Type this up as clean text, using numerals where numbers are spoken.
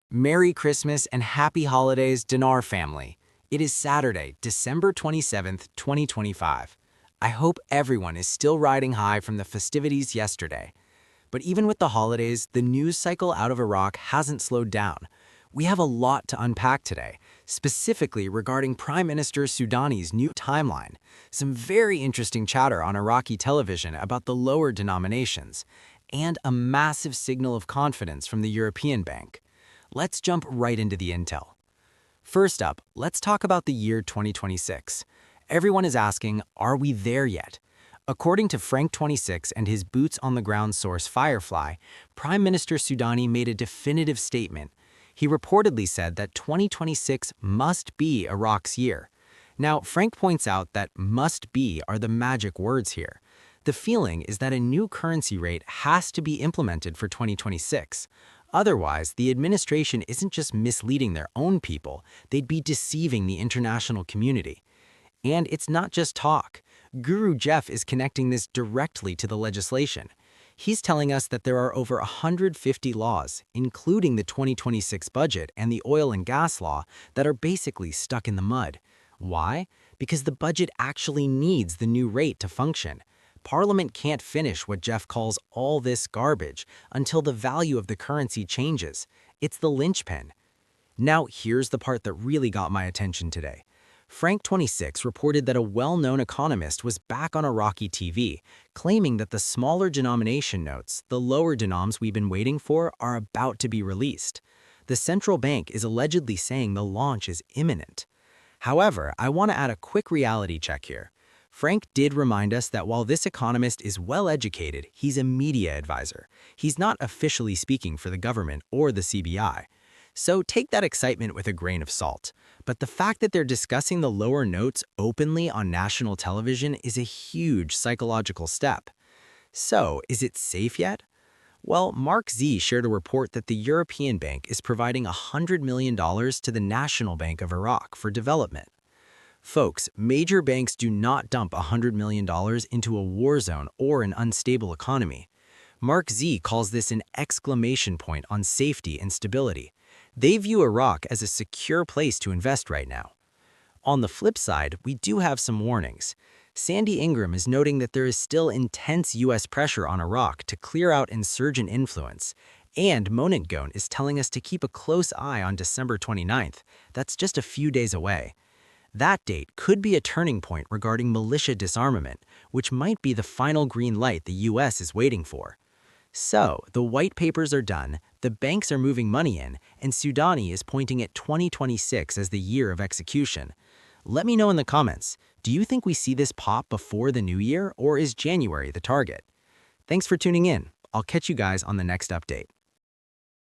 Merry Christmas and Happy Holidays, Dinar family. It is Saturday, December 27th, 2025. I hope everyone is still riding high from the festivities yesterday. But even with the holidays, the news cycle out of Iraq hasn't slowed down. We have a lot to unpack today, specifically regarding Prime Minister Soudani's new timeline, some very interesting chatter on Iraqi television about the lower denominations, and a massive signal of confidence from the European Bank. Let's jump right into the intel. First up, let's talk about the year 2026. Everyone is asking, are we there yet? According to Frank26 and his boots-on-the-ground source Firefly, Prime Minister Soudani made a definitive statement. He reportedly said that 2026 must be Iraq's year. Now, Frank points out that must be are the magic words here. The feeling is that a new currency rate has to be implemented for 2026. Otherwise, the administration isn't just misleading their own people, they'd be deceiving the international community. And it's not just talk. Guru Jeff is connecting this directly to the legislation. He's telling us that there are over 150 laws, including the 2026 budget and the oil and gas law, that are basically stuck in the mud. Why? Because the budget actually needs the new rate to function. Parliament can't finish what Jeff calls all this garbage until the value of the currency changes. It's the linchpin. Now here's the part that really got my attention today. Frank26 reported that a well-known economist was back on Iraqi TV, claiming that the smaller denomination notes, the lower denoms we've been waiting for, are about to be released. The central bank is allegedly saying the launch is imminent. However, I want to add a quick reality check here. Frank did remind us that while this economist is well-educated, he's a media advisor. He's not officially speaking for the government or the CBI. So take that excitement with a grain of salt. But the fact that they're discussing the lower notes openly on national television is a huge psychological step. So, is it safe yet? Well, Mark Z shared a report that the European Bank is providing $100 million to the National Bank of Iraq for development. Folks, major banks do not dump $100 million into a war zone or an unstable economy. Mark Z calls this an exclamation point on safety and stability. They view Iraq as a secure place to invest right now. On the flip side, we do have some warnings. Sandy Ingram is noting that there is still intense U.S. pressure on Iraq to clear out insurgent influence, and Monent Gon is telling us to keep a close eye on December 29th. That's just a few days away. That date could be a turning point regarding militia disarmament, which might be the final green light the U.S. is waiting for. So, the white papers are done, the banks are moving money in, and Soudani is pointing at 2026 as the year of execution. Let me know in the comments, do you think we see this pop before the new year, or is January the target? Thanks for tuning in. I'll catch you guys on the next update.